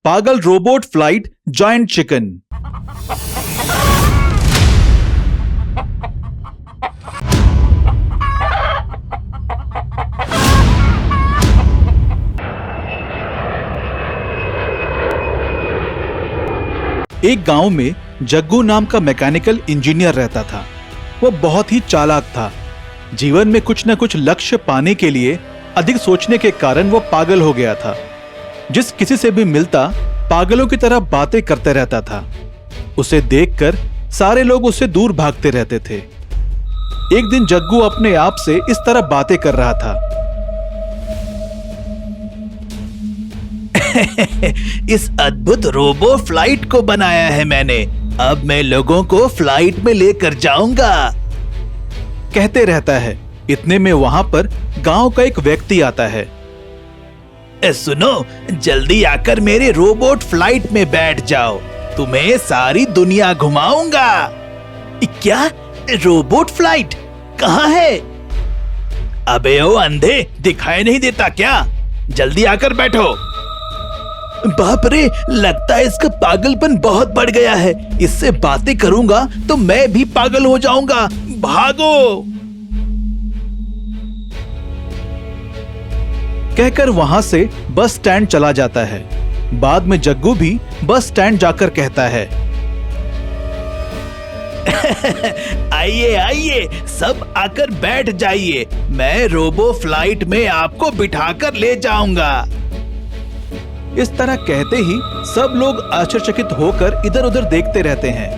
पागल robot flight giant chicken. एक गांव में जग्गू नाम का मैकेनिकल इंजीनियर रहता था। वो बहुत ही चालाक था। जीवन में कुछ न कुछ लक्ष्य पाने के लिए अधिक सोचने के कारण वो पागल हो गया था। जिस किसी से भी मिलता पागलों की तरह बातें करते रहता था। उसे देखकर सारे लोग उससे दूर भागते रहते थे। एक दिन जग्गू अपने आप से इस तरह बातें कर रहा था। इस अद्भुत रोबो फ्लाइट को बनाया है मैंने। अब मैं लोगों को फ्लाइट में लेकर जाऊंगा, कहते रहता है। इतने में वहां पर गांव का एक व्यक्ति आता है। सुनो, जल्दी आकर मेरे रोबोट फ्लाइट में बैठ जाओ, तुम्हें सारी दुनिया घुमाऊंगा। क्या रोबोट फ्लाइट कहाँ है? अबे ओ अंधे, दिखाई नहीं देता क्या? जल्दी आकर बैठो। बाप रे, लगता है इसका पागलपन बहुत बढ़ गया है। इससे बातें करूंगा तो मैं भी पागल हो जाऊंगा। भागो! कहकर वहां से बस स्टैंड चला जाता है। बाद में जग्गू भी बस स्टैंड जाकर कहता है, आइए आइए, सब आकर बैठ जाइए। मैं रोबो फ्लाइट में आपको बिठाकर ले जाऊंगा। इस तरह कहते ही सब लोग आश्चर्यचकित होकर इधर उधर देखते रहते हैं।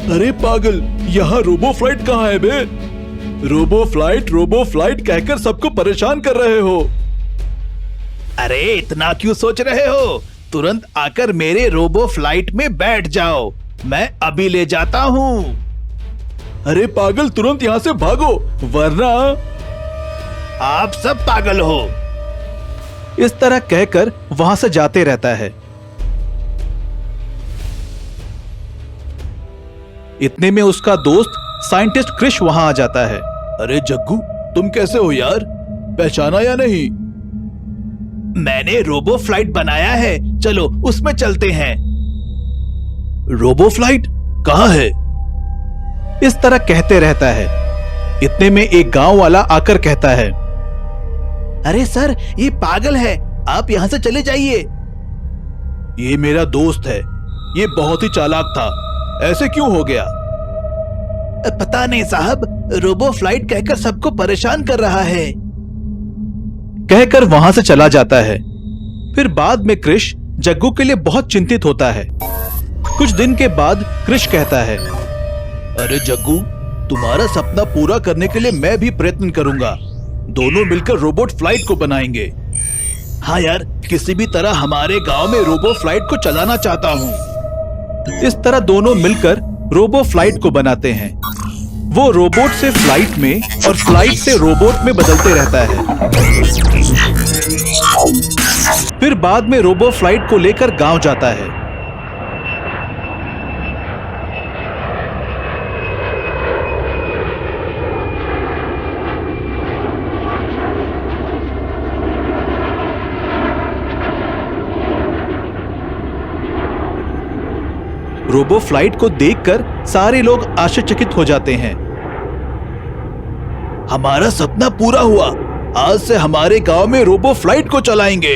अरे पागल, यहाँ रोबो फ्लाइट कहाँ है बे? रोबो फ्लाइट कहकर सबको परेशान कर रहे हो। अरे इतना क्यों सोच रहे हो? तुरंत आकर मेरे रोबो फ्लाइट में बैठ जाओ, मैं अभी ले जाता हूँ। अरे पागल, तुरंत यहाँ से भागो, वरना आप सब पागल हो। इस तरह कहकर वहां से जाते रहता है। इतने में उसका दोस्त साइंटिस्ट क्रिश वहां आ जाता है। अरे जग्गू, तुम कैसे हो यार? पहचाना या नहीं? मैंने रोबो फ्लाइट बनाया है, चलो उसमें चलते हैं। रोबो फ्लाइट कहाँ है? इस तरह कहते रहता है। इतने में एक गांव वाला आकर कहता है, अरे सर, ये पागल है, आप यहाँ से चले जाइए। ये मेरा दोस्त है, ये बहुत ही चालाक था, ऐसे क्यों हो गया? पता नहीं साहब, रोबो फ्लाइट कहकर सबको परेशान कर रहा है। कहकर वहां से चला जाता है। फिर बाद में क्रिश जग्गू के लिए बहुत चिंतित होता है। कुछ दिन के बाद क्रिश कहता है, अरे जग्गू, तुम्हारा सपना पूरा करने के लिए मैं भी प्रयत्न करूंगा। दोनों मिलकर रोबोट फ्लाइट को बनाएंगे। हाँ यार, किसी भी तरह हमारे गांव में रोबो फ्लाइट को चलाना चाहता हूँ। इस तरह दोनों मिलकर रोबो फ्लाइट को बनाते हैं। वो रोबोट से फ्लाइट में और फ्लाइट से रोबोट में बदलते रहता है। फिर बाद में रोबो फ्लाइट को लेकर गांव जाता है। रोबो फ्लाइट को देखकर सारे लोग आश्चर्यचकित हो जाते हैं। हमारा सपना पूरा हुआ, आज से हमारे गांव में रोबो फ्लाइट को चलाएंगे।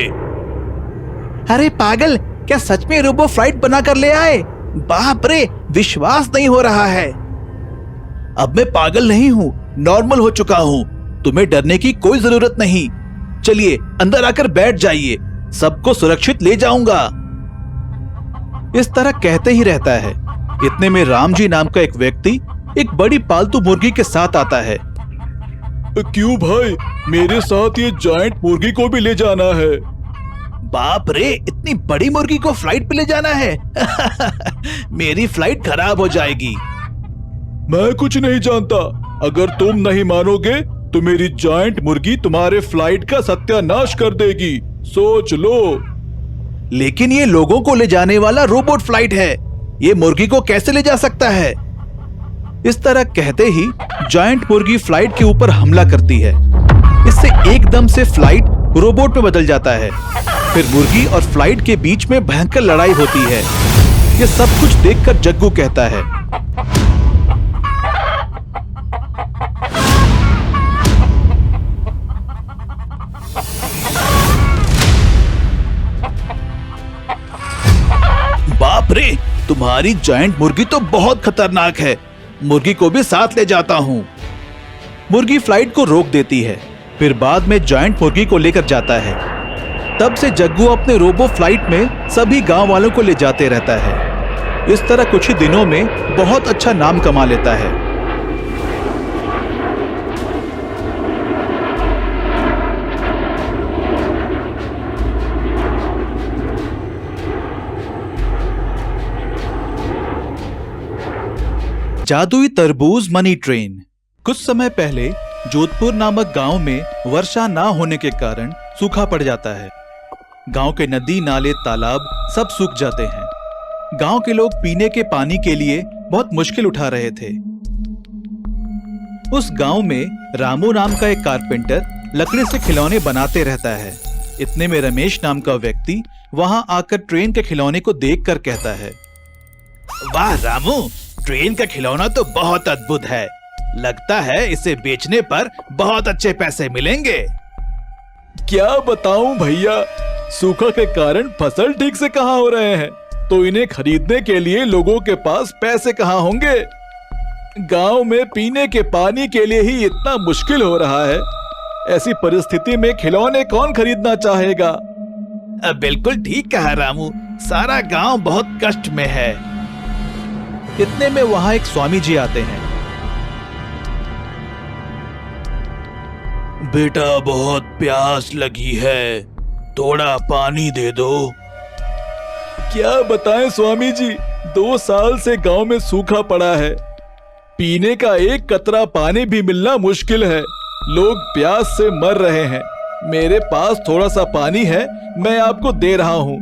अरे पागल, क्या सच में रोबो फ्लाइट बनाकर ले आए? बाप रे, विश्वास नहीं हो रहा है। अब मैं पागल नहीं हूँ, नॉर्मल हो चुका हूँ। तुम्हें डरने की कोई जरूरत नहीं। चलिए अंदर आकर बैठ जाइए, सबको सुरक्षित ले जाऊंगा। इस तरह कहते ही रहता है। इतने में राम जी नाम का एक व्यक्ति एक बड़ी पालतू मुर्गी के साथ आता है। क्यों भाई, मेरे साथ ये जायंट मुर्गी को भी ले जाना है। बाप रे, इतनी बड़ी मुर्गी को फ्लाइट पे ले जाना है? मेरी फ्लाइट खराब हो जाएगी। मैं कुछ नहीं जानता, अगर तुम नहीं मानोगे तो मेरी जायंट मुर्गी तुम्हारे फ्लाइट का सत्यानाश कर देगी, सोच लो। लेकिन ये लोगों को ले जाने वाला रोबोट फ्लाइट है, ये मुर्गी को कैसे ले जा सकता है? इस तरह कहते ही जायंट मुर्गी फ्लाइट के ऊपर हमला करती है। इससे एकदम से फ्लाइट रोबोट में बदल जाता है। फिर मुर्गी और फ्लाइट के बीच में भयंकर लड़ाई होती है। ये सब कुछ देखकर जग्गू कहता है, बाप रे, तुम्हारी जायंट मुर्गी तो बहुत खतरनाक है। मुर्गी को भी साथ ले जाता हूँ। मुर्गी फ्लाइट को रोक देती है, फिर बाद में जायंट मुर्गी को लेकर जाता है। तब से जग्गू अपने रोबो फ्लाइट में सभी गांव वालों को ले जाते रहता है। इस तरह कुछ ही दिनों में बहुत अच्छा नाम कमा लेता है। जादुई तरबूज मनी ट्रेन। कुछ समय पहले जोधपुर नामक गांव में वर्षा ना होने के कारण सूखा पड़ जाता है। गांव के नदी, नाले, तालाब सब सूख जाते हैं। गांव के लोग पीने के पानी के लिए बहुत मुश्किल उठा रहे थे। उस गांव में रामू नाम का एक कारपेंटर लकड़ी से खिलौने बनाते रहता है। इतने में रमेश नाम का व्यक्ति वहां आकर ट्रेन के खिलौने को देखकर कहता है, वाह रामू, ट्रेन का खिलौना तो बहुत अद्भुत है। लगता है इसे बेचने पर बहुत अच्छे पैसे मिलेंगे। क्या बताऊं भैया, सूखा के कारण फसल ठीक से कहाँ हो रहे हैं, तो इन्हें खरीदने के लिए लोगों के पास पैसे कहाँ होंगे। गांव में पीने के पानी के लिए ही इतना मुश्किल हो रहा है। ऐसी परिस्थिति में खिलौने कौन खरीदना चाहेगा। बिल्कुल ठीक कहा रामू, सारा गांव बहुत कष्ट में है। इतने में वहां एक स्वामी जी आते हैं। बेटा, बहुत प्यास लगी है, थोड़ा पानी दे दो। क्या बताएं स्वामी जी, 2 साल से गांव में सूखा पड़ा है। पीने का एक कतरा पानी भी मिलना मुश्किल है। लोग प्यास से मर रहे हैं। मेरे पास थोड़ा सा पानी है, मैं आपको दे रहा हूँ।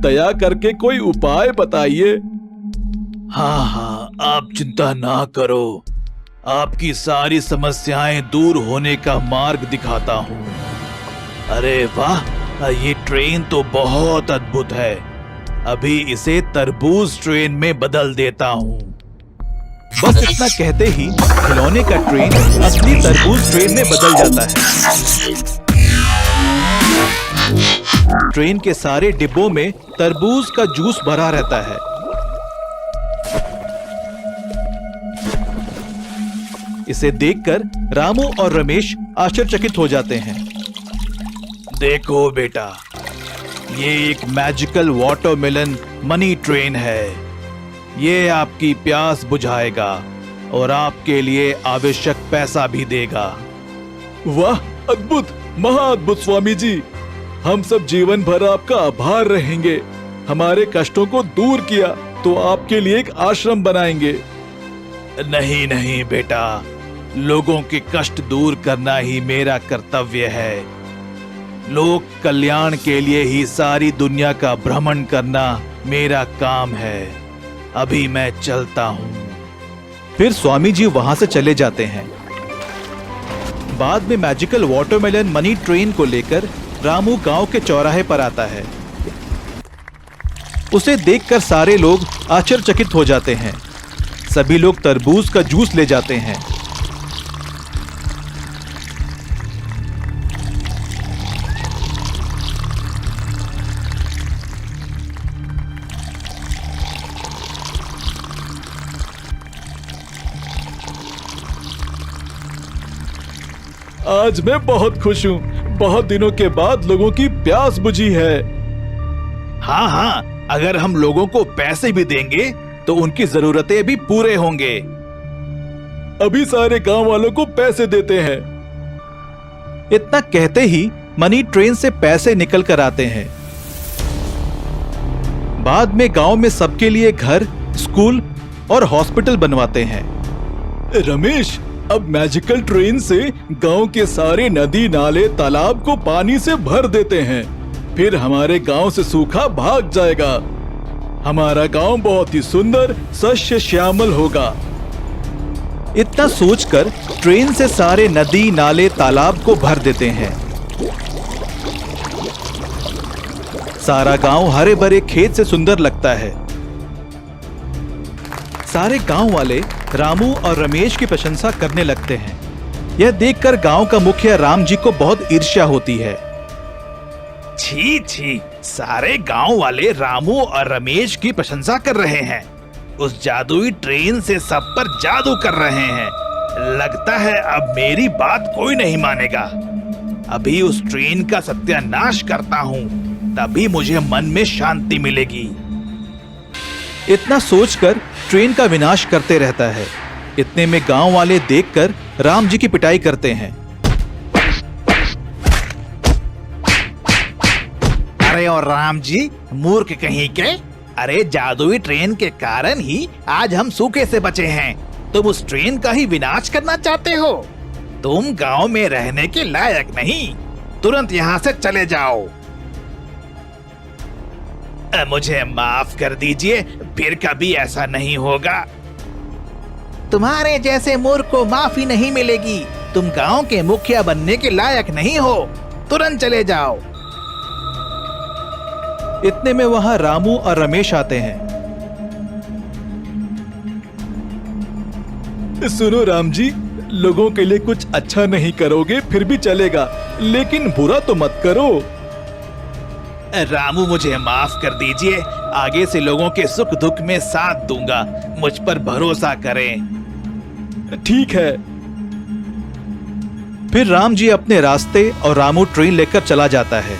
दया करके कोई उपाय बताइए। हाँ, आप चिंता ना करो, आपकी सारी समस्याएं दूर होने का मार्ग दिखाता हूँ। अरे वाह, ये ट्रेन तो बहुत अद्भुत है। अभी इसे तरबूज ट्रेन में बदल देता हूँ। बस इतना कहते ही खिलौने का ट्रेन असली तरबूज ट्रेन में बदल जाता है। ट्रेन के सारे डिब्बों में तरबूज का जूस भरा रहता है। इसे देखकर रामू और रमेश आश्चर्यचकित हो जाते हैं। देखो बेटा, ये एक मैजिकल वाटरमेलन मनी ट्रेन है। ये आपकी प्यास बुझाएगा और आपके लिए आवश्यक पैसा भी देगा। वाह, अद्भुत, महाअद्भुत स्वामी जी। हम सब जीवन भर आपका आभार रहेंगे। हमारे कष्टों को दूर किया तो आपके लिए एक आश्रम बनाएंगे। नहीं नहीं बेटा, लोगों के कष्ट दूर करना ही मेरा कर्तव्य है। लोक कल्याण के लिए ही सारी दुनिया का भ्रमण करना मेरा काम है। अभी मैं चलता हूँ। फिर स्वामी जी वहां से चले जाते हैं। बाद में मैजिकल वाटरमेलन मनी ट्रेन को लेकर रामू गांव के चौराहे पर आता है। उसे देखकर सारे लोग आश्चर्यचकित हो जाते हैं। सभी लोग तरबूज का जूस ले जाते हैं। आज मैं बहुत खुश हूँ। बहुत दिनों के बाद लोगों की प्यास बुझी है। हाँ हाँ, अगर हम लोगों को पैसे भी देंगे तो उनकी जरूरतें भी पूरे होंगे। अभी सारे गांव वालों को पैसे देते हैं। इतना कहते ही मनी ट्रेन से पैसे निकल कर आते हैं। बाद में गांव में सबके लिए घर, स्कूल और हॉस्पिटल बनवाते हैं। रमेश, अब मैजिकल ट्रेन से गांव के सारे नदी, नाले, तालाब को पानी से भर देते हैं। फिर हमारे गांव से सूखा भाग जाएगा। हमारा गांव बहुत ही सुंदर, सस्य श्यामल होगा। इतना सोचकर ट्रेन से सारे नदी, नाले, तालाब को भर देते हैं। सारा गांव हरे भरे खेत से सुंदर लगता है। सारे गांव वाले रामू और रमेश की प्रशंसा करने लगते हैं। यह देखकर गांव का मुखिया राम जी को बहुत ईर्ष्या होती है। छी छी, सारे गांव वाले रामू और रमेश की प्रशंसा कर रहे हैं। उस जादुई ट्रेन से सब पर जादू कर रहे हैं। लगता है अब मेरी बात कोई नहीं मानेगा। अभी उस ट्रेन का सत्यानाश करता हूँ, तभी मुझे मन में शांति मिलेगी। इतना सोचकर ट्रेन का विनाश करते रहता है। इतने में गांव वाले देखकर राम जी की पिटाई करते हैं। अरे और राम जी, मूर्ख कहीं के! अरे जादुई ट्रेन के कारण ही आज हम सूखे से बचे हैं। तुम उस ट्रेन का ही विनाश करना चाहते हो? तुम गांव में रहने के लायक नहीं। तुरंत यहाँ से चले जाओ। मुझे माफ कर दीजिए, फिर कभी ऐसा नहीं होगा। तुम्हारे जैसे मूर्ख को माफी नहीं मिलेगी। तुम गांव के मुखिया बनने के लायक नहीं हो। तुरंत चले जाओ। इतने में वहां रामू और रमेश आते हैं। सुनो राम जी, लोगों के लिए कुछ अच्छा नहीं करोगे फिर भी चलेगा, लेकिन बुरा तो मत करो। रामू, मुझे माफ कर दीजिए। आगे से लोगों के सुख दुख में साथ दूंगा। मुझ पर भरोसा करें। ठीक है। फिर राम जी अपने रास्ते और रामू ट्रेन लेकर चला जाता है।